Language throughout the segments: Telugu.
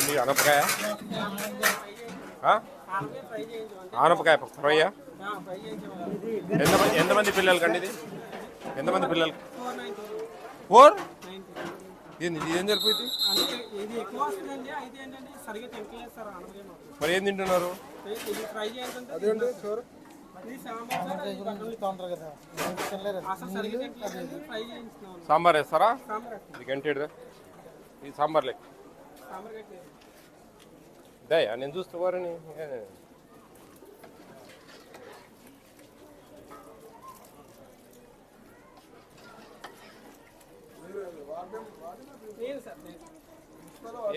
ఏంటి ఆనపకాయ ఆనపకాయ ఫ్రైయా? ఎంతమంది పిల్లలు కండి ఇది? ఎంతమంది పిల్లలు? 4? ఏంది ఇది? ఏం సరిపోయింది? మరి ఏం తింటున్నారు? సాంబార్ వేస్తారా? ఇది గంటేడుదా? ఇది సాంబార్ లెక్క దయా నేను చూస్తే వారని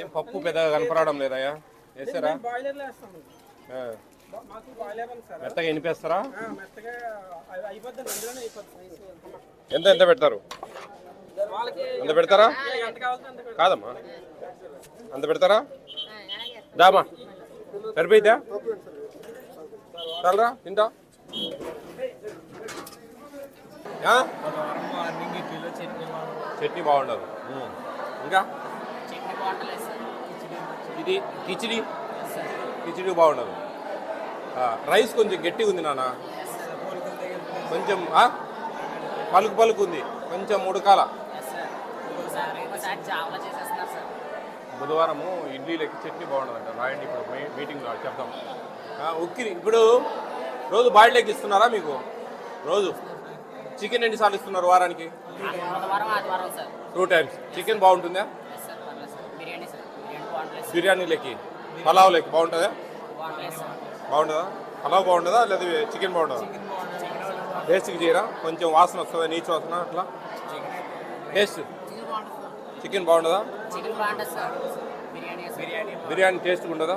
ఏం పప్పు పెద్దగా కనపడడం లేదయ్యా? వేసారా? మెత్తగా ఎనిపేస్తారా? ఎంత ఎంత పెడతారు? అంత పెడతారా? కాదమ్మా అంత పెడతారా? దామా సరిపోయిద్దా? చాలరా తింటా. చట్నీ బాగుండదు. ఇంకా ఇది కిచిడి బాగుండదు. రైస్ కొంచెం గట్టిగా ఉంది నాన్న, కొంచెం పలుకు ఉంది, కొంచెం ఉడకాల. బుధవారము ఇడ్లీలకి చట్నీ బాగుండదంట. రాయండి ఇప్పుడు మీటింగ్లో చెప్తాం. ఉక్కిరి ఇప్పుడు రోజు బాయిల్డ్ ఎగ్ ఇస్తున్నారా మీకు? రోజు చికెన్ ఎన్నిసార్లు ఇస్తున్నారు వారానికి? 2 times. చికెన్ బాగుంటుందా? బిర్యానీ లెక్కి పలావ్ లెక్కి బాగుంటుందా? బాగుంటుందా? పలావ్ బాగుంటుందా లేదా చికెన్ బాగుంటుందా? టేస్ట్కి చేయరా? కొంచెం వాసన వస్తుందా? నీచు వాసన అట్లా టేస్ట్? చికెన్ బాగుంటుందా? బిర్యానీ టేస్ట్ ఉండదా?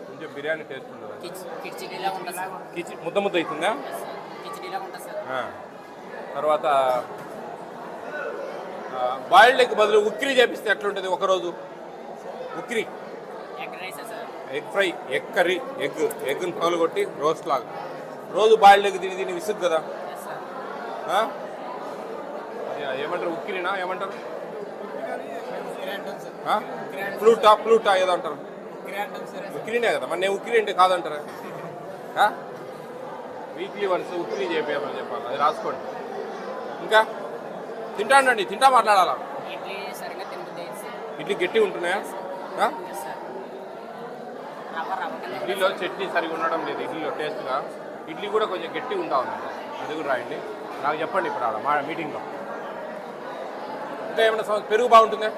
కొంచెం బిర్యానీ టేస్ట్ ఉండదా? ముద్ద అవుతుందా? తర్వాత బాయిల్డ్ ఎగ్ బదులు ఉక్కిరి చేపిస్తే ఎట్లుంటుంది ఒకరోజు? ఉక్కిరి ఎగ్ ఫ్రై, ఎగ్ కర్రీ, ఎగ్ని పగలు కొట్టి రోస్ట్ లాగా. రోజు బాయిల్డ్ ఎగ్ తిని విసుగు కదా? ఏమంటారు? ఉక్కిరినా ఏమంటారు? ఫ్లూటా ఏదో అంటారు. ఉక్కిరినే కదా? మరి నేను ఉక్కిరి అంటే కాదంటారా? వీక్లీ వన్స్ ఉక్కిరి చేయాలని చెప్పాలి. అది రాసుకోండి. ఇంకా తింటానండి, తింటా మాట్లాడాలా? ఇడ్లీ గట్టిగా ఉంటున్నాయా? ఇడ్లీలో చట్నీ సరిగా ఉండడం లేదు. ఇడ్లీలో టేస్ట్గా ఇడ్లీ కూడా కొంచెం గట్టిగా ఉంటా ఉంది. అది కూడా రాయండి. నాకు చెప్పండి ఇప్పుడు ఆడ మా మీటింగ్లో. ఇంకా ఏమన్నా పెరుగు బాగుంటుందా?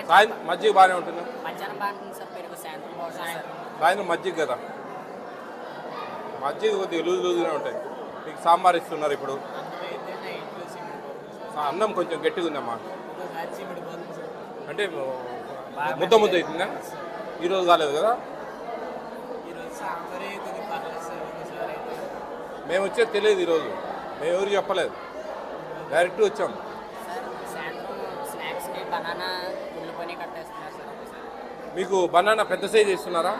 సాయంత్రం మజ్జిగ బాగానే ఉంటుందా? సాయంత్రం మజ్జిగ కదా? మజ్జిగ కొద్దిగా లూజ్గానే ఉంటాయి. మీకు సాంబార్ ఇస్తున్నారు ఇప్పుడు. అన్నం కొంచెం గట్టిగా ఉందమ్మా. అంటే ముద్ద అవుతుందా? ఈరోజు కాలేదు కదా? మేము వచ్చేది తెలియదు ఈరోజు. మేము ఎవరికి చెప్పలేదు, డైరెక్ట్ వచ్చాం. మీకు బనానా పెద్ద సైజ్ ఇస్తున్నారా?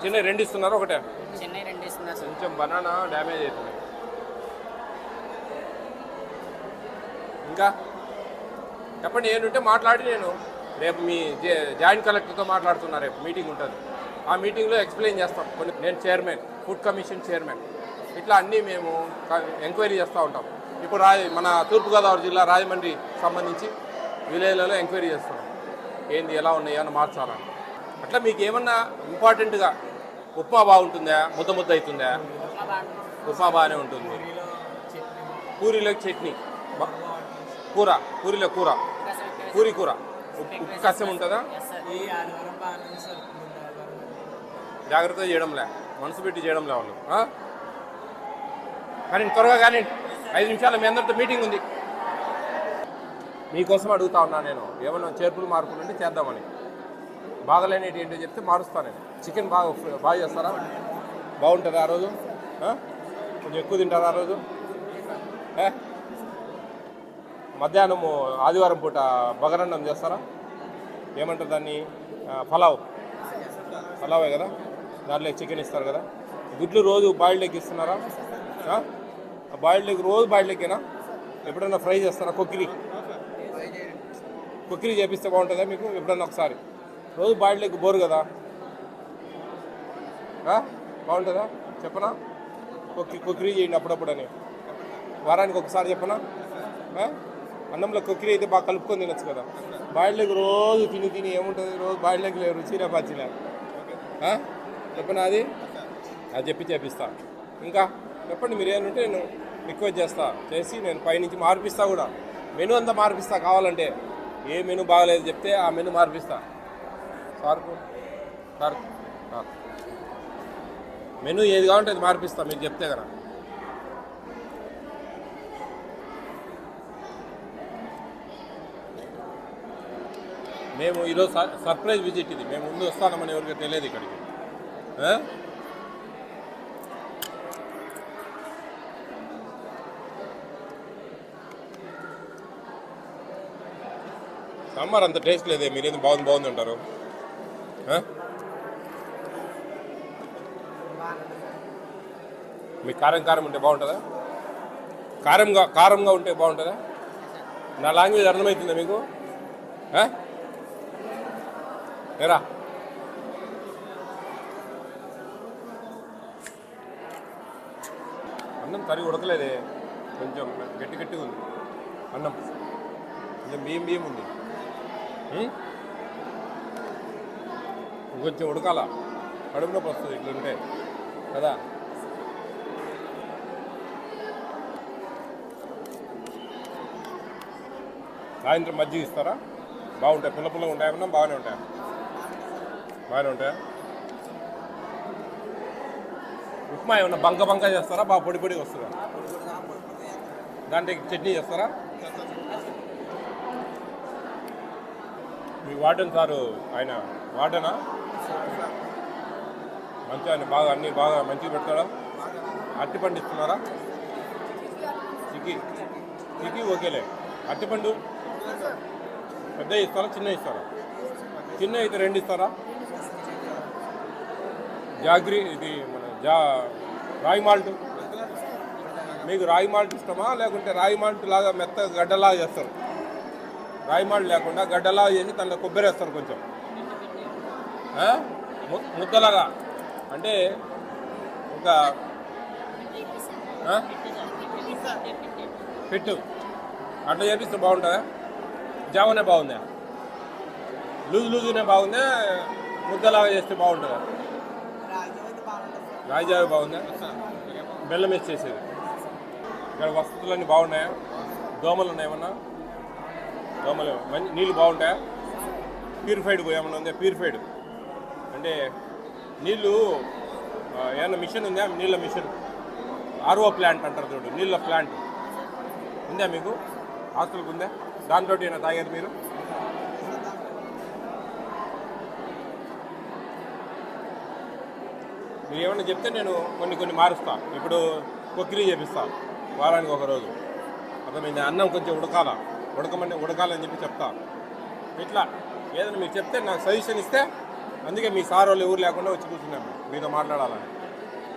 చిన్న 2 ఇస్తున్నారా? ఒకటే? కొంచెం బనానా డ్యామేజ్ అవుతుంది. ఇంకా చెప్పండి ఏంటంటే మాట్లాడి నేను రేపు మీ జాయింట్ కలెక్టర్తో మాట్లాడుతున్నా. రేపు మీటింగ్ ఉంటుంది. ఆ మీటింగ్లో ఎక్స్ప్లెయిన్ చేస్తాం. నేను చైర్మన్, ఫుడ్ కమిషన్ చైర్మన్. ఇట్లా అన్నీ మేము ఎంక్వైరీ చేస్తూ ఉంటాం. ఇప్పుడు మన తూర్పుగోదావరి జిల్లా రాజమండ్రి సంబంధించి విలేజ్లలో ఎంక్వైరీ చేస్తున్నాం. ఏంది ఎలా ఉన్నాయి అని మార్చాలని. అట్లా మీకు ఏమన్నా ఇంపార్టెంట్గా ఉప్మా బాగుంటుందా? ముద్ద అవుతుందా? ఉప్మా బాగానే ఉంటుంది. పూరీలోకి చట్నీ, పూరీలో కూర, పూరీ కూర ఉప్పు కష్టం ఉంటుందా? జాగ్రత్తగా చేయడంలే, మనసు పెట్టి చేయడంలే వాళ్ళు. కానీ త్వరగా కానీ 5 నిమిషాలు మీ అందరితో మీటింగ్ ఉంది. మీకోసం అడుగుతా ఉన్నా నేను. ఏమన్నా చేర్పులు మార్పులు ఉంటే చేద్దామని. బాగలేనిటి ఏంటో చెప్తే మారుస్తాను నేను. చికెన్ బాగా చేస్తారా? బాగుంటుందా ఆ రోజు? కొంచెం ఎక్కువ తింటారా ఆ రోజు? మధ్యాహ్నం ఆదివారం పూట బగరన్నం చేస్తారా? ఏమంటారు దాన్ని? పలావే కదా? దాంట్లో చికెన్ ఇస్తారు కదా? గుడ్లు రోజు బాయిల్డ్ ఎగ్ ఇస్తున్నారా? బాయిల్డ్ ఎగ్ రోజు బాయిల్డ్ ఎగ్గేనా? ఎప్పుడైనా ఫ్రై చేస్తారా? కొక్కిరి కుకిరీ చేపిస్తే బాగుంటుందా మీకు ఎప్పుడన్నా ఒకసారి? రోజు బాయిల్డ్ ఎగ్ బోరు కదా, బాగుంటుందా చెప్పనా? కుకిరీ చేయండి అప్పుడప్పుడు అని, వారానికి ఒకసారి చెప్పనా? అన్నంలో కుకిరీ అయితే బాగా కలుపుకొని తినచ్చు కదా. బాయిల్డ్ ఎగ్ రోజు తిని తిని ఏముంటుంది, రోజు బాయిల్డ్ ఎగ్ లేరు రుచిరా పచ్చిలే. చెప్పనా? అది చెప్పి చేపిస్తా. ఇంకా చెప్పండి, మీరు ఏమంటే నేను రిక్వెస్ట్ చేసి నేను పైనుంచి మార్పిస్తా కూడా. మెనూ అంతా మార్పిస్తా కావాలంటే. ఏ మెనూ బాగలేదు చెప్తే ఆ మెనూ మార్పిస్తా. సార్ మెనూ ఏది కావాలంటే అది మార్పిస్తా మీకు చెప్తే కదా. మేము ఈరోజు సర్ప్రైజ్ విజిట్ ఇది. మేము ముందు వస్తామని ఎవరికి తెలియదు ఇక్కడికి. సాంబార్ అంత టేస్ట్ లేదే, మీరేందుకు బాగుంది అంటారు? మీకు కారం ఉంటే బాగుంటుందా? కారంగా ఉంటే బాగుంటుందా? నా లాంగ్వేజ్ అర్థమవుతుందా మీకు? ఏరా అన్నం కర్రీ ఉడకలేదే, కొంచెం గట్టిగా ఉంది అన్నం, కొంచెం బియ్యం ఉంది. కొంచెం ఉడకాల, కడుపులోకి వస్తుంది ఇట్లుంటే కదా. సాయంత్రం మజ్జిగ ఇస్తారా? బాగుంటాయి, పుల్లగా ఉంటాయి. ఏమన్నా బాగానే ఉంటాయా? ఉప్మా ఏమన్నా బంక చేస్తారా? బాగా పొడిగా వస్తుందా? దాంట్లో చట్నీ చేస్తారా? మీ వార్డెన్ సారు ఆయన వార్డెనా? మంచిగా ఆయన అన్నీ బాగా మంచిగా పెడతాడా? అరటిపండు ఇస్తున్నారా? చికి ఓకేలే. అరటిపండు పెద్ద ఇస్తారా, చిన్న ఇస్తారా? చిన్న అయితే 2 ఇస్తారా? జాగ్రీ ఇది మన రాయి మాల్ట్, మీకు రాయి మాల్ట్ ఇష్టమా లేకుంటే రాయి మాల్ట్ లాగా మెత్తగా గడ్డలాగా చేస్తారు? రాయి మాల్ట్ లేకుండా గడ్డలాగా చేసి దాంట్లో కొబ్బరి వేస్తారు కొంచెం, ముద్దలాగా. అంటే ఒక పెట్టు అట్లా చేపిస్తే బాగుంటుందా? జావనే బాగుందా? లూజునే బాగుందా? ముద్దలాగా చేస్తే బాగుంటుందా? రాయిజావి బాగుందా? బెల్లం వేసి చేసేది. ఇక్కడ వసతులన్నీ బాగున్నాయా? దోమలు ఉన్నాయేమన్నా? దోమలు నీళ్ళు బాగుంటాయా? ప్యూరిఫైడ్ ఏమన్నా ఉందా? ప్యూరిఫైడ్ అంటే నీళ్ళు ఏమన్నా మిషన్ ఉందా? నీళ్ళ మిషన్, ఆర్ఓ ప్లాంట్ అంటారు చూడు, నీళ్ళ ప్లాంట్ ఉందా మీకు? హాస్టల్కి ఉందా? దాంతో ఏమైనా తాగారు మీరు? మీరు ఏమన్నా చెప్తే నేను కొన్ని మారుస్తా. ఇప్పుడు కుకిరీ చేపిస్తా వారానికి ఒకరోజు. అర్థమైంది? అన్నం కొంచెం ఉడకాలని చెప్పి చెప్తా. ఇట్లా ఏదైనా మీరు చెప్తే నాకు సజెషన్ ఇస్తే, అందుకే మీ సార్ వాళ్ళు ఎవరు లేకుండా వచ్చి కూర్చున్నాను మీతో మాట్లాడాలని.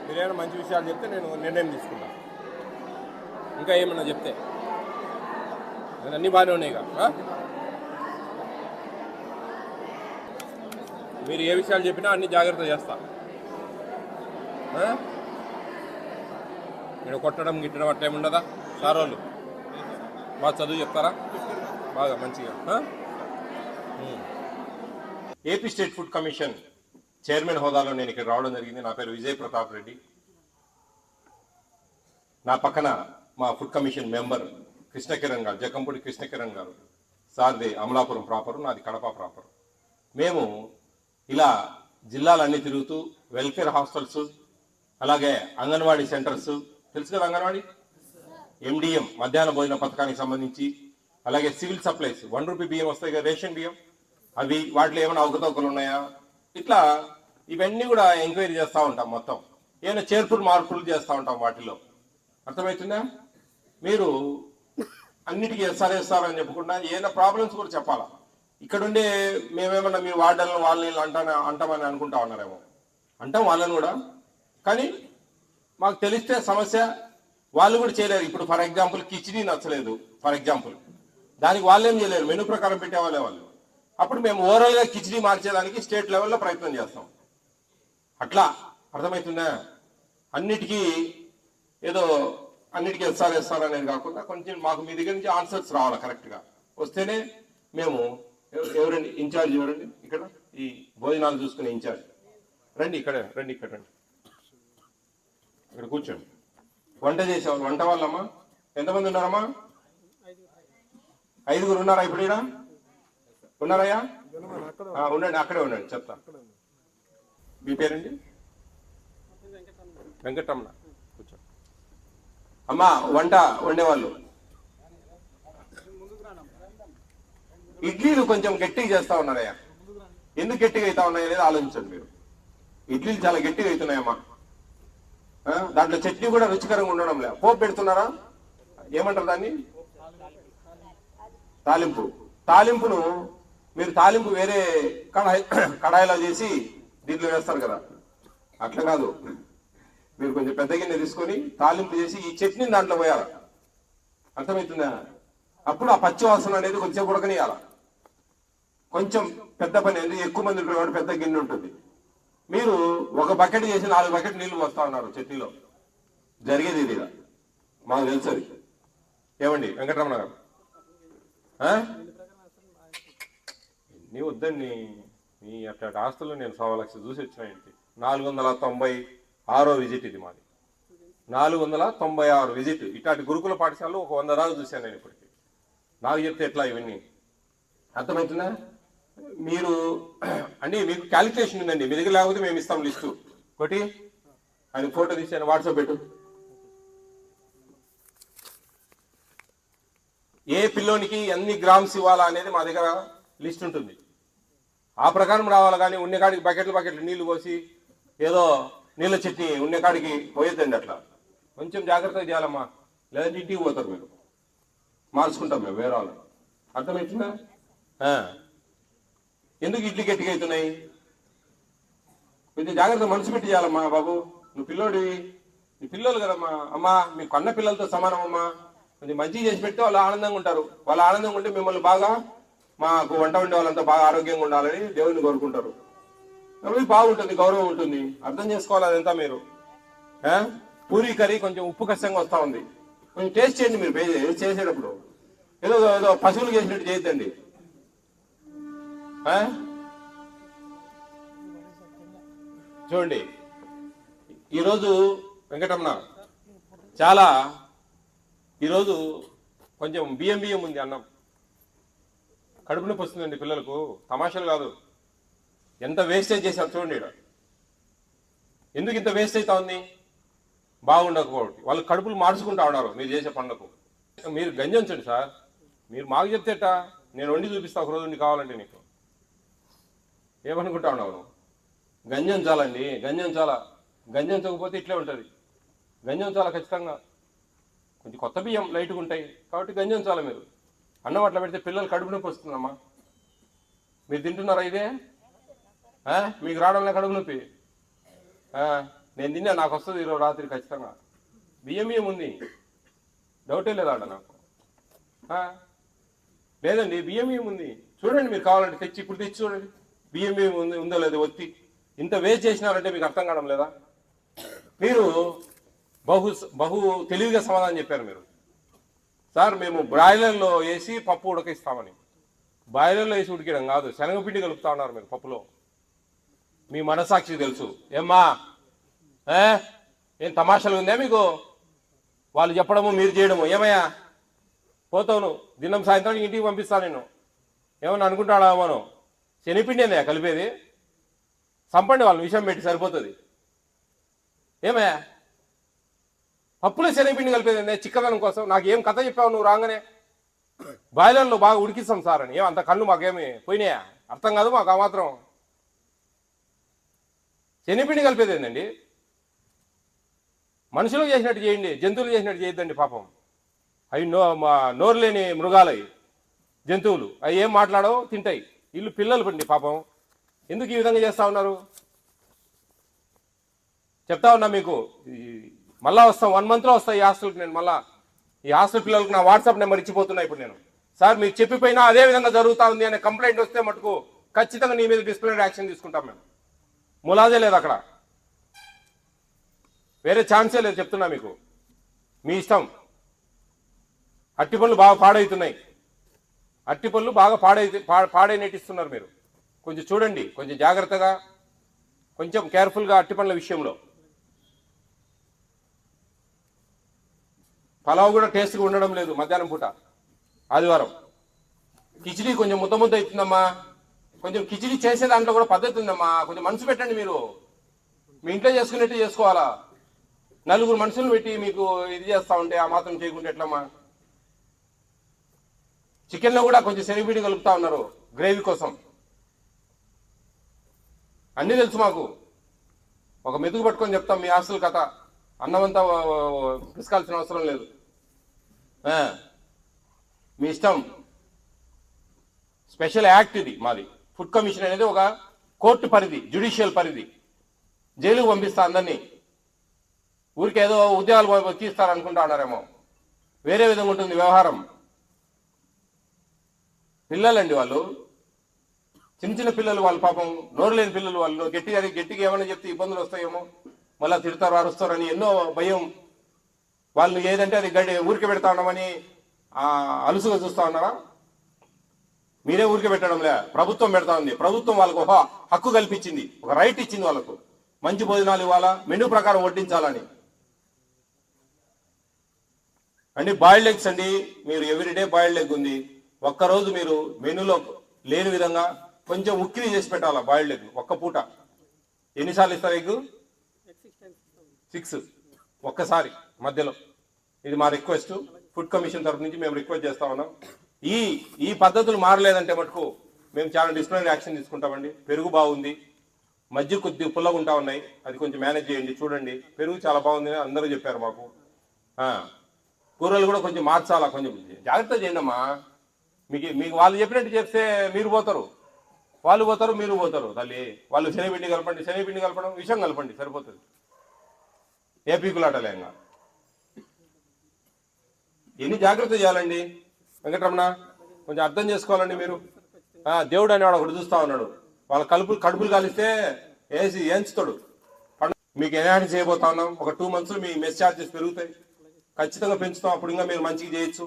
మీరు ఏమైనా మంచి విషయాలు చెప్తే నేను నిర్ణయం తీసుకుంటా. ఇంకా ఏమన్నా చెప్తే అన్నీ బాగానే ఉన్నాయి కదా. మీరు ఏ విషయాలు చెప్పినా అన్ని జాగ్రత్త చేస్తా. నేను కొట్టడం గిట్టడం అట్లా ఏముండదా? సార్ వాళ్ళు బాగా చదువు చెప్తారా? బాగా మంచిగా. AP state food commission chairman హోదాలో నేను ఇక్కడ రావడం జరిగింది. నా పేరు విజయ్ ప్రతాప్ రెడ్డి. నా పక్కన మా ఫుడ్ కమిషన్ మెంబర్ కృష్ణకిరణ్ గారు, జక్కంపూడి కృష్ణకిరణ్ గారు. సార్ది అమలాపురం ప్రాపరు, నాది కడప ప్రాపరు. మేము ఇలా జిల్లాలన్నీ తిరుగుతూ వెల్ఫేర్ హాస్టల్స్, అలాగే అంగన్వాడీ సెంటర్స్, తెలుసు కదా అంగన్వాడీ, MDM మధ్యాహ్న భోజన పథకానికి సంబంధించి, అలాగే సివిల్ సప్లైస్ 1 రూపీ బియ్యం వస్తాయి కదా, రేషన్ బియ్యం, అవి వాటిలో ఏమైనా అవకతవకలు ఉన్నాయా, ఇట్లా ఇవన్నీ కూడా ఎంక్వైరీ చేస్తూ ఉంటాం. మొత్తం ఏమైనా చేర్పులు మార్పులు చేస్తూ ఉంటాం వాటిలో. అర్థమవుతుందా? మీరు అన్నిటికీ ఎస్ఆర్ అని చెప్పకుండా ఏమైనా ప్రాబ్లమ్స్ కూడా చెప్పాలా. ఇక్కడుండే మేమేమన్నా మీ వార్డర్లను వాళ్ళని అంటామని అనుకుంటా ఉన్నారేమో. అంటాం వాళ్ళని కూడా, కానీ మాకు తెలిస్తే సమస్య వాళ్ళు కూడా చేయలేరు. ఇప్పుడు ఫర్ ఎగ్జాంపుల్ కిచిడీ నచ్చలేదు, ఫర్ ఎగ్జాంపుల్ దానికి వాళ్ళేం చేయలేరు, మెనూ ప్రకారం పెట్టేవాళ్ళే వాళ్ళు. అప్పుడు మేము ఓవరాల్గా కిచిడీ మార్చేదానికి స్టేట్ లెవెల్లో ప్రయత్నం చేస్తాం. అట్లా అర్థమవుతుందా? అన్నిటికీ ఏదో అన్నిటికీ ఎస్ఆర్ అనేది కాకుండా కొంచెం మాకు మీ దగ్గర నుంచి ఆన్సర్స్ రావాలి కరెక్ట్గా. వస్తేనే మేము ఎవరండి ఇన్ఛార్జ్, ఎవరండి ఇక్కడ ఈ భోజనాలు చూసుకునే ఇన్ఛార్జ్, రండి ఇక్కడ రండి, ఇక్కడ రండి, ఇక్కడ కూర్చోండి. వంట చేసేవాళ్ళు, వంట వాళ్ళమ్మా ఎంతమంది ఉన్నారమ్మా? 5 ఉన్నారా ఇప్పుడు? ఇక్కడ ఉన్నారయ్యా? ఉండండి, అక్కడే ఉండండి, చెప్తా. మీ పేరండి? వెంకటరమణ. కూర్చోండి అమ్మా. వంట వండేవాళ్ళు ఇడ్లీలు కొంచెం గట్టిగా చేస్తా ఉన్నారయ్యా. ఎందుకు గట్టిగా అవుతా ఉన్నాయి అనేది ఆలోచించండి మీరు. ఇడ్లీలు చాలా గట్టిగా అవుతున్నాయమ్మా. దాంట్లో చట్నీ కూడా రుచికరంగా ఉండడం లేదు. పోపు పెడుతున్నారా? ఏమంటారు దాన్ని? తాలింపు. తాలింపును మీరు తాలింపు వేరే కడాయిలో చేసి దీంట్లో వేస్తారు కదా, అట్లా కాదు. మీరు కొంచెం పెద్ద గిన్నె తీసుకొని తాలింపు చేసి ఈ చట్నీని దాంట్లో పోయాలి. అర్థమవుతుందా? అప్పుడు ఆ పచ్చి వాసన అనేది కొంచెం ఉడకనియాల. కొంచెం పెద్ద పని, ఎందుకు ఎక్కువ మంది ఉంటారు కాబట్టి పెద్ద గిన్నె ఉంటుంది. మీరు ఒక బకెట్ చేసి 4 బకెట్ నీళ్లు పోస్తా ఉన్నారు చట్నీలో. జరిగేది ఇది, మాకు తెలుసు అది. ఏమండి వెంకటరమణ గారు? నీ వద్దండి, మీ అట్లా ఆస్తులు నేను 1.25 లక్షలు చూసి వచ్చినాయండి. 496వ విజిట్ ఇది మాది. 496 విజిట్. ఇట్లాంటి గురుకుల పాఠశాలలో ఒక 100 దాకా చూశాను నేను ఇప్పటికి. నాకు చెప్తే ఎట్లా ఇవన్నీ? అర్థమవుతుందా? మీరు అంటే మీకు క్యాలిక్యులేషన్ ఉందండి మీ దగ్గర, లేకపోతే మేము ఇస్తాం లిస్టు. ఒకటి ఆయన ఫోటో తీసి వాట్సాప్ పెట్టు. ఏ పిల్లోనికి ఎన్ని గ్రామ్స్ ఇవ్వాలా అనేది మా దగ్గర లిస్ట్ ఉంటుంది. ఆ ప్రకారం రావాలి. కానీ ఉన్నకాడికి బకెట్లు నీళ్లు పోసి ఏదో నీళ్ళ చట్నీ ఉన్నకాడికి పోయేద్దండి. అట్లా కొంచెం జాగ్రత్తగా చేయాలమ్మా, లేదంటే ఇంటికి పోతారు మీరు. మార్చుకుంటాం మేము వేరే వాళ్ళు. అర్థమవుతుందా? ఎందుకు ఇడ్లీ గట్టిగా అవుతున్నాయి? కొంచెం జాగ్రత్త మనసు పెట్టి చేయాలమ్మా బాబు. నువ్వు పిల్లోడివి, నీ పిల్లలు కదమ్మా. అమ్మా మీ కన్న పిల్లలతో సమానం అమ్మా. కొంచెం మంచిగా చేసి పెడితే వాళ్ళు ఆనందంగా ఉంటారు. వాళ్ళు ఆనందంగా ఉంటే మిమ్మల్ని బాగా, మాకు వంట వండే వాళ్ళంతా బాగా ఆరోగ్యంగా ఉండాలని దేవుడిని కోరుకుంటారు. అవి బాగుంటుంది, గౌరవం ఉంటుంది. అర్థం చేసుకోవాలి అదంతా మీరు. పూరీ కర్రీ కొంచెం ఉప్పు కష్టంగా వస్తూ ఉంది, కొంచెం టేస్ట్ చేయండి మీరు చేసేటప్పుడు. ఏదో ఏదో పశువులు చేసినట్టు చేయొద్దండి. చూడండి ఈరోజు వెంకటరమణ చాలా, ఈరోజు కొంచెం బియ్యం ఉంది అన్నం. కడుపు నొప్పి వస్తుందండి పిల్లలకు, తమాషాలు కాదు. ఎంత వేస్టేజ్ చేశారు చూడండి. ఇక్కడ ఎందుకు ఇంత వేస్ట్ అవుతా ఉంది? బాగుండకపోవడం. వాళ్ళు కడుపులు మార్చుకుంటా ఉన్నారు మీరు చేసే పనులకు. మీరు గంజించండి సార్. మీరు మాకు చెప్తేట నేను వండి చూపిస్తా ఒక రోజు ఉండి కావాలంటే. నీకు ఏమనుకుంటా ఉన్నావు? గంజించాలండి, గంజించాలా. గంజించకపోతే ఇట్లే ఉంటుంది. గంజించాలా ఖచ్చితంగా. కొంచెం కొత్త బియ్యం లైట్గా ఉంటాయి కాబట్టి గంజించాలి మీరు. అన్నం అట్లా పెడితే పిల్లలు కడుపు నొప్పి వస్తుందమ్మా. మీరు తింటున్నారా ఇదే? మీకు రావడంలో కడుపు నొప్పి? నేను తిన్నా, నాకు వస్తుంది ఈరోజు రాత్రి ఖచ్చితంగా. బియ్యం ఉంది, డౌటే లేదా నాకు. లేదండి బియ్యం ఉంది. చూడండి మీరు కావాలంటే తెచ్చి, ఇప్పుడు తెచ్చి చూడండి బియ్యం ఉందో లేదో ఒత్తి. ఇంత వేస్ట్ చేసినారంటే మీకు అర్థం కావడం లేదా? మీరు బహు తెలివిగా సమాధానం చెప్పారు మీరు. సార్ మేము బ్రాయిలర్లో వేసి పప్పు ఉడకిస్తామని. బాయిలర్లో వేసి ఉడికడం కాదు, శనగపిండి కలుపుతా ఉన్నారు మీరు పప్పులో. మీ మనసాక్షి తెలుసు. ఏమ్మా ఏం తమాషాలు ఉందా మీకు? వాళ్ళు చెప్పడము మీరు చేయడము. ఏమయ్యా పోతావు నువ్వు, దినం సాయంత్రానికి ఇంటికి పంపిస్తాను నేను. ఏమన్నా అనుకుంటాడా? మనం శనిపిండి ఏందా కలిపేది? సంపండి వాళ్ళని, విషయం పెట్టి సరిపోతుంది. ఏమయ్యా పప్పులో శనగపిండి కలిపేది చిక్కదనం కోసం? నాకు ఏం కథ చెప్పావు నువ్వు రాగానే? బాయిలర్లో బాగా ఉడికిస్తాం సార్ అని. ఏమంత కళ్ళు మాకేమి పోయినాయా? అర్థం కాదు మాకు ఆ మాత్రం. శనగపిండి కలిపేది ఏందండి? మనుషులు చేసినట్టు చేయండి, జంతువులు చేసినట్టు చేయొద్దండి పాపం. అవి నోరు లేని మృగాలు, అవి జంతువులు. అవి ఏం మాట్లాడవు, తింటాయి. వీళ్ళు పిల్లలు పండి పాపం. ఎందుకు ఈ విధంగా చేస్తూ ఉన్నారు? చెప్తా ఉన్నా మీకు. మళ్ళా వస్తాం, 1 మంత్లో వస్తాయి ఈ హాస్టల్కి. నేను మళ్ళా ఈ హాస్టల్ పిల్లలకు నా వాట్సాప్ నెంబర్ ఇచ్చిపోతున్నా ఇప్పుడు నేను. సార్ మీరు చెప్పిపోయినా అదే విధంగా జరుగుతూ ఉంది అనే కంప్లైంట్ వస్తే మటుకు ఖచ్చితంగా నీ మీద డిసిప్లినరీ యాక్షన్ తీసుకుంటాం మేము. ములాజే లేదు అక్కడ, వేరే ఛాన్సే లేదు చెప్తున్నా మీకు. మీ ఇష్టం. అట్టి పనులు బాగా పాడవుతున్నాయి, అట్టి పనులు బాగా పాడైనట్టిస్తున్నారు మీరు. కొంచెం చూడండి, కొంచెం జాగ్రత్తగా, కొంచెం కేర్ఫుల్గా అట్టి పనుల విషయంలో. పలావ్ కూడా టేస్ట్గా ఉండడం లేదు మధ్యాహ్నం పూట ఆదివారం. కిచిడి కొంచెం ముద్ద ముద్ద అవుతుందమ్మా. కొంచెం కిచిడి చేసే దాంట్లో కూడా పద్ధతి ఉందమ్మా. కొంచెం మనసు పెట్టండి. మీరు మీ ఇంట్లో చేసుకునేట్టు చేసుకోవాలా. నలుగురు మనుషులు పెట్టి మీకు ఇది చేస్తా ఉంటే ఆ మాత్రం చేయకుంటే ఎట్లమ్మా. చికెన్లో కూడా కొంచెం శనగపిండి కలుపుతా ఉన్నారు గ్రేవీ కోసం. అన్నీ తెలుసు మాకు. ఒక మెతుకు పట్టుకొని చెప్తాం మీ హాస్టల్ కథ. అన్నమంతా పిసుకాల్సిన అవసరం లేదు. మీ ఇష్టం. స్పెషల్ యాక్ట్ ఇది మాది. ఫుడ్ కమిషన్ అనేది ఒక కోర్టు పరిధి, జ్యుడిషియల్ పరిధి. జైలుకు పంపిస్తా అందరినీ. ఊరికి ఏదో ఉద్యోగాలు తీస్తారనుకుంటా ఉన్నారేమో. వేరే విధంగా ఉంటుంది వ్యవహారం. పిల్లలండి వాళ్ళు, చిన్న చిన్న పిల్లలు వాళ్ళు, పాపం నోరు లేని పిల్లలు వాళ్ళు. గట్టిగా ఏమైనా చెప్తే ఇబ్బందులు వస్తాయేమో, మళ్ళీ తిడతారు అరుస్తారని ఎన్నో భయం. వాళ్ళు ఏదంటే అది ఊరికే పెడతా ఉన్నామని అలుసుగా చూస్తా ఉన్నారా? మీరే ఊరికే పెట్టడంలే, ప్రభుత్వం పెడతా ఉంది. ప్రభుత్వం వాళ్ళకు ఒక హక్కు కల్పించింది, ఒక రైట్ ఇచ్చింది. వాళ్ళకు మంచి భోజనాలు ఇవ్వాలా, మెనూ ప్రకారం వడ్డించాలని. అండి బాయిల్డ్ ఎగ్స్ అండి, మీరు ఎవ్రీడే బాయిల్డ్ ఎగ్ ఉంది. ఒక్కరోజు మీరు మెనూలో లేని విధంగా కొంచెం ఉక్కిరి చేసి పెట్టాలా బాయిల్డ్ ఎగ్. ఒక్క పూట ఎన్నిసార్లు ఇస్తారు ఎగ్? 6 ఒక్కసారి మధ్యలో. ఇది మా రిక్వెస్ట్. ఫుడ్ కమిషన్ తరఫు నుంచి మేము రిక్వెస్ట్ చేస్తా ఉన్నాం. ఈ పద్ధతులు మారలేదంటే మటుకు మేము చాలా డిసిప్లినరీ యాక్షన్ తీసుకుంటామండి. పెరుగు బాగుంది, మధ్య కొద్ది పుల్లగా ఉంటా ఉన్నాయి, అది కొంచెం మేనేజ్ చేయండి. చూడండి, పెరుగు చాలా బాగుంది అందరూ చెప్పారు మాకు. కూరలు కూడా కొంచెం మార్చాలా, కొంచెం జాగ్రత్త చేయండి అమ్మా. మీకు వాళ్ళు చెప్పినట్టు చెప్తే మీరు పోతారు, వాళ్ళు పోతారు, మీరు పోతారు. తల్లి వాళ్ళు శనగపిండి కలపండి, శనగపిండి కలపడం విషయం కలపండి, సరిపోతుంది. ఏ పీకులాటలేంగా. ఎన్ని జాగ్రత్త చేయాలండి వెంకటరమణ, కొంచెం అర్థం చేసుకోవాలండి మీరు. దేవుడు అనేవాడు ఒకటి చూస్తా ఉన్నాడు. వాళ్ళ కడుపులు కాలిస్తే ఏంచుతాడు. మీకు ఎన్హాన్స్ చేయబోతా ఉన్నాం. ఒక 2 months మీ మెస్ ఛార్జెస్ పెరుగుతాయి, ఖచ్చితంగా పెంచుతాం. అప్పుడు ఇంకా మీరు మంచిగా చేయొచ్చు.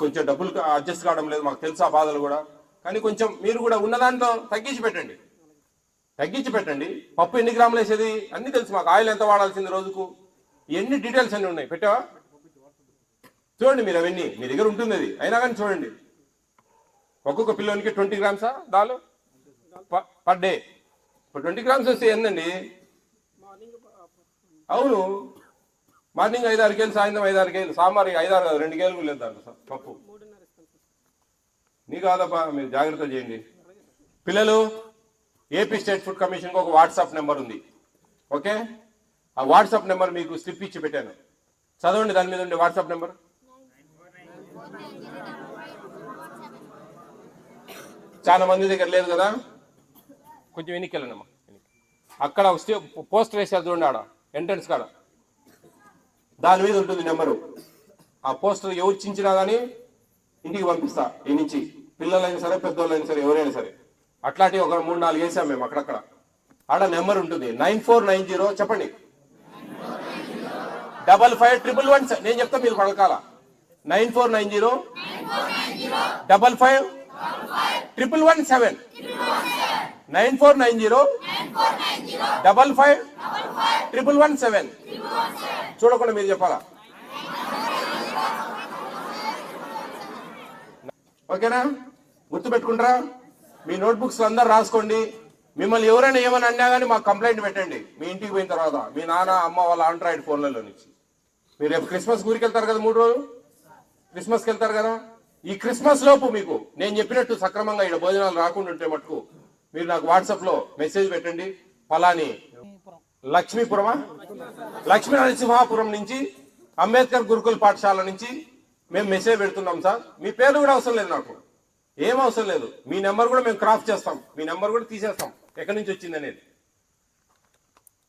కొంచెం డబ్బులు అడ్జస్ట్ కావడం లేదు, మాకు తెలుసు ఆ బాధలు కూడా. కానీ కొంచెం మీరు కూడా ఉన్న దాంట్లో తగ్గించి పెట్టండి. పప్పు ఎన్ని గ్రాములు వేసేది అన్ని తెలుసు మాకు. ఆయిల్ ఎంత వాడాల్సింది రోజుకు, ఎన్ని డీటెయిల్స్ అన్ని ఉన్నాయి. పెట్టావా? చూడండి మీరు, అవన్నీ మీ దగ్గర ఉంటుంది. అది అయినా కానీ చూడండి. ఒక్కొక్క పిల్లోనికి 20 grams దాలు పర్ డే. ఇప్పుడు 20 grams వస్తే ఏందండి? అవును, మార్నింగ్ 5-6 కేలు, సాయంత్రం 5-6 కేలు. సాంబార్ 5-6 కాదు, 2 కేలు లేదు దాంట్లో పప్పు. నీ కాదబ్బా, మీరు జాగ్రత్త చేయండి. పిల్లలు, ఏపీ స్టేట్ ఫుడ్ కమిషన్కి ఒక వాట్సాప్ నెంబర్ ఉంది. ఓకే, ఆ వాట్సాప్ నెంబర్ మీకు స్లిప్ ఇచ్చి పెట్టాను, చదవండి. దాని మీద ఉండే వాట్సాప్ నెంబర్. చాలా మంది దగ్గర లేదు కదా, కొంచెం వెనక్కి అక్కడ పోస్టర్ వేసారు చూడండి, ఆడ ఎంట్రన్స్ కాడ. దాని మీద ఉంటుంది నెంబరు. ఆ పోస్టర్ ఎవరు చించినా కానీ ఇంటికి పంపిస్తా. ఈ నుంచి పిల్లలైనా సరే, పెద్దోళ్ళైనా సరే, ఎవరైనా సరే. అట్లాంటివి ఒక 3-4 వేసాం మేము అక్కడక్కడ. ఆడ నెంబర్ ఉంటుంది 9490. చెప్పండి, 555111. నేను చెప్తా, మీరు పడకాల. 9490 55 111 9490 55 111. చూడకుండా మీరు చెప్పాలా? ఓకేనా? గుర్తుపెట్టుకుంటారా? మీ నోట్బుక్స్ అందరు రాసుకోండి. మిమ్మల్ని ఎవరైనా ఏమైనా అన్నా కానీ మాకు కంప్లైంట్ పెట్టండి. మీ ఇంటికి పోయిన తర్వాత మీ నాన్న అమ్మ వాళ్ళ ఆండ్రాయిడ్ ఫోన్లలో నుంచి. మీరు రేపు క్రిస్మస్ ఊరికి వెళ్తారు కదా, 3 రోజులు క్రిస్మస్కి వెళ్తారు కదా. ఈ క్రిస్మస్ లోపు మీకు నేను చెప్పినట్టు సక్రమంగా ఇక్కడ భోజనాలు రాకుండా ఉంటే మటుకు మీరు నాకు వాట్సాప్లో మెసేజ్ పెట్టండి. ఫలాని లక్ష్మీపురమా, లక్ష్మీ నరసింహాపురం నుంచి, అంబేద్కర్ గురుకుల పాఠశాల నుంచి మేము మెసేజ్ పెడుతున్నాం సార్. మీ పేరు కూడా అవసరం లేదు, నాకు ఏం అవసరం లేదు. మీ నెంబర్ కూడా మేము క్రాఫ్ చేస్తాం, మీ నెంబర్ కూడా తీసేస్తాం ఎక్కడి నుంచి వచ్చింది అనేది.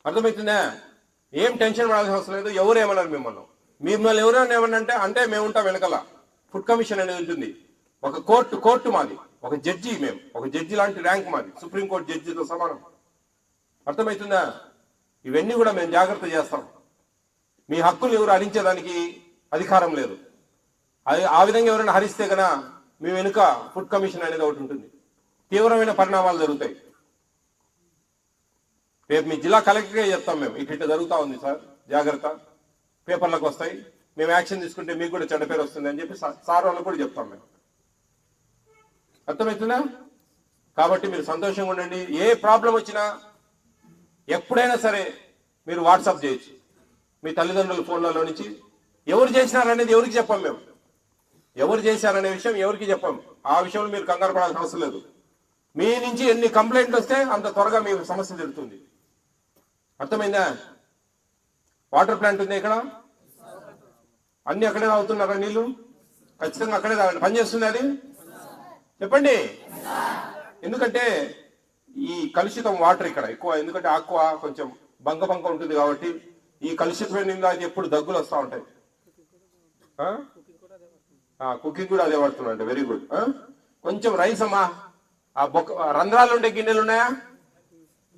అర్థమవుతుందా? ఏం టెన్షన్ పడాల్సిన అవసరం లేదు. ఎవరు ఏమన్నారు మిమ్మల్ని ఎవరైనా ఏమన్నా అంటే మేము ఉంటాం వెనకాల. ఫుడ్ కమిషన్ అనేది ఉంటుంది. ఒక కోర్టు మాది, ఒక జడ్జి, మేము ఒక జడ్జి లాంటి ర్యాంక్ మాది, సుప్రీంకోర్టు జడ్జితో సమానం. అర్థమవుతుందా? ఇవన్నీ కూడా మేము జాగ్రత్త చేస్తాం. మీ హక్కులు ఎవరు హరించేదానికి అధికారం లేదు. ఆ విధంగా ఎవరైనా హరిస్తే కనుక మీ వెనుక ఫుడ్ కమిషన్ అనేది ఒకటి ఉంటుంది. తీవ్రమైన పరిణామాలు జరుగుతాయి. రేపు మీ జిల్లా కలెక్టర్గా చెప్తాం మేము, ఇట్లా జరుగుతూ ఉంది సార్, జాగ్రత్త, పేపర్లకు వస్తాయి, మేము యాక్షన్ తీసుకుంటే మీకు కూడా చెడ్డ పేరు వస్తుంది అని చెప్పి సార్ వాళ్ళకు కూడా చెప్తాం మేము. అర్థమవుతుందా? కాబట్టి మీరు సంతోషంగా ఉండండి. ఏ ప్రాబ్లం వచ్చినా ఎప్పుడైనా సరే మీరు వాట్సాప్ చేయొచ్చు. మీ తల్లిదండ్రుల ఫోన్లలో నుంచి ఎవరు చేసినారనేది ఎవరికి చెప్పాం మేము, ఎవరు చేశారనే విషయం ఎవరికి చెప్పాం. ఆ విషయంలో మీరు కంగారు పడాల్సిన అవసరం లేదు. మీ నుంచి ఎన్ని కంప్లైంట్లు వస్తే అంత త్వరగా మీ సమస్య తీరుతుంది. అర్థమైందా? వాటర్ ప్లాంట్ ఉంది ఇక్కడ, అన్ని అక్కడే అవుతున్నారా నీళ్లు? ఖచ్చితంగా అక్కడే తాగండి. పనిచేస్తుంది అది? చెప్పండి. ఎందుకంటే ఈ కలుషితం వాటర్ ఇక్కడ ఎక్కువ, ఎందుకంటే ఆక్వా కొంచెం బంక ఉంటుంది కాబట్టి ఈ కలుషితమైన అది ఎప్పుడు దగ్గులు వస్తూ ఉంటాయి. కుకింగ్ కూడా అదే వాడుతున్నా అంటే వెరీ గుడ్. కొంచెం రైస్ అమ్మా, ఆ రంధ్రాలు ఉండే గిన్నెలు ఉన్నాయా,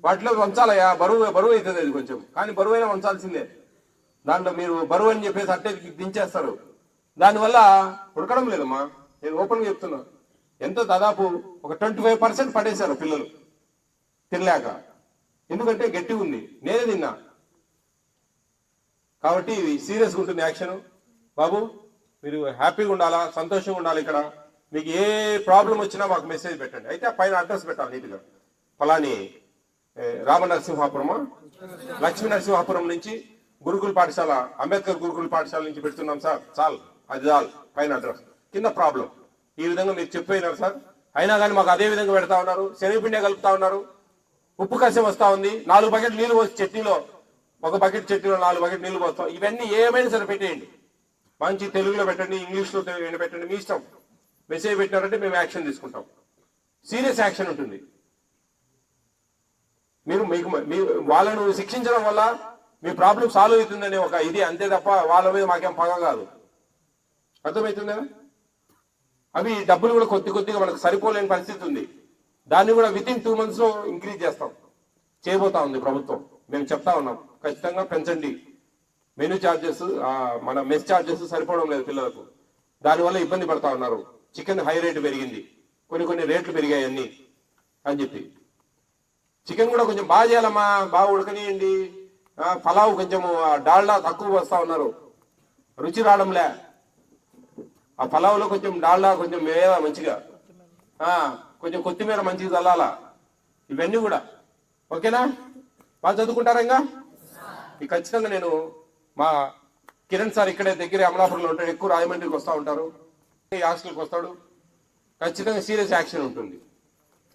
వాటిలో వంచాలయ్యా, బరువు అవుతుంది అది కొంచెం, కానీ బరువైనా వంచాల్సిందే. దాంట్లో మీరు బరువు అని చెప్పేసి అట్టే దించేస్తారు, దానివల్ల ఉడకడం లేదమ్మా. నేను ఓపెన్గా చెప్తున్నా, ఎంత దాదాపు ఒక 25% పడేశారు పిల్లలు తినలేక, ఎందుకంటే గట్టి ఉంది. నేనే తిన్నా. కాబట్టి ఇది సీరియస్గా ఉంటుంది యాక్షన్. బాబు మీరు హ్యాపీగా ఉండాలా, సంతోషంగా ఉండాలి. ఇక్కడ మీకు ఏ ప్రాబ్లం వచ్చినా మాకు మెసేజ్ పెట్టండి. అయితే పైన అడ్రస్ పెట్టాలి నీట్గా, ఫలాని రామనరసింహాపురమా, లక్ష్మీ నరసింహాపురం నుంచి గురుకుల పాఠశాల, అంబేద్కర్ గురుకుల పాఠశాల నుంచి పెడుతున్నాం సార్, చాలు, అది చాలు. పైన అడ్రస్, కింద ప్రాబ్లం, ఈ విధంగా మీరు చెప్పినారు సార్. అయినా కానీ మాకు అదే విధంగా పెడతా ఉన్నారు, శనగపిండి కలుపుతా ఉన్నారు, ఉప్పు కషం వస్తూ ఉంది, 4 బకెట్ నీళ్ళు పోసి చట్నీలో, ఒక బకెట్ చట్నీలో 4 బకెట్ నీళ్ళు పోస్తాం. ఇవన్నీ ఏమైనా సరే పెట్టేయండి, మంచి తెలుగులో పెట్టండి, ఇంగ్లీష్లో పెట్టండి, మీ ఇష్టం. మెసేజ్ పెట్టినారంటే మేము యాక్షన్ తీసుకుంటాం, సీరియస్ యాక్షన్ ఉంటుంది. మీరు వాళ్ళను శిక్షించడం వల్ల మీ ప్రాబ్లం సాల్వ్ అవుతుందనే ఒక ఇది, అంతే తప్ప వాళ్ళ మీద మాకేం పగ కాదు. అర్థమవుతుందా? అవి డబ్బులు కూడా కొద్దిగా మనకు సరిపోలేని పరిస్థితి ఉంది. దాన్ని కూడా వితిన్ 2 months లో ఇంక్రీజ్ చేయబోతా ఉంది ప్రభుత్వం. మేము చెప్తా ఉన్నాం, ఖచ్చితంగా పెంచండి. మెనూ ఛార్జెస్, మన మెస్ ఛార్జెస్ సరిపోవడం లేదు పిల్లలకు, దానివల్ల ఇబ్బంది పడతా ఉన్నారు. చికెన్ హై రేటు పెరిగింది, కొన్ని రేట్లు పెరిగాయి అన్ని అని చెప్పి. చికెన్ కూడా కొంచెం బాగా చేయాలమ్మా, బాగా ఉడకనియండి. పలావ్ కొంచెం డాల్డా తక్కువ వస్తా ఉన్నారు, రుచి రావడంలే. ఆ పలావ్లో కొంచెం డాల్డా కొంచెం వేయాలా మంచిగా, కొంచెం కొత్తిమీర మంచిగా చల్లాలా. ఇవన్నీ కూడా ఓకేనా? బాగా చదువుకుంటారా? ఇంకా ఖచ్చితంగా నేను మా కిరణ్ సార్ ఇక్కడే దగ్గరే అమలాపురంలో ఉంటాడు, ఎక్కువ రాజమండ్రికి వస్తూ ఉంటారు, హాస్టల్కి వస్తాడు. ఖచ్చితంగా సీరియస్ యాక్షన్ ఉంటుంది.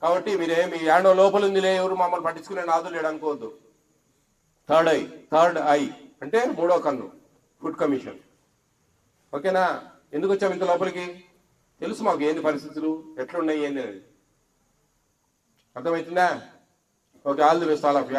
కాబట్టి మీరేమి ఏడో లోపల ఉందిలే, ఎవరు మమ్మల్ని పట్టించుకునే నాదు లేడు అనుకోవద్దు. థర్డ్ ఐ అంటే 3వ కన్ను, ఫుడ్ కమిషన్. ఓకేనా? ఎందుకు వచ్చాము ఇంత లోపలికి? తెలుసు మాకు ఏంది పరిస్థితులు, ఎట్లున్నాయి ఏంది అనేది. అర్థమవుతుందా? Okay, all the best all of you.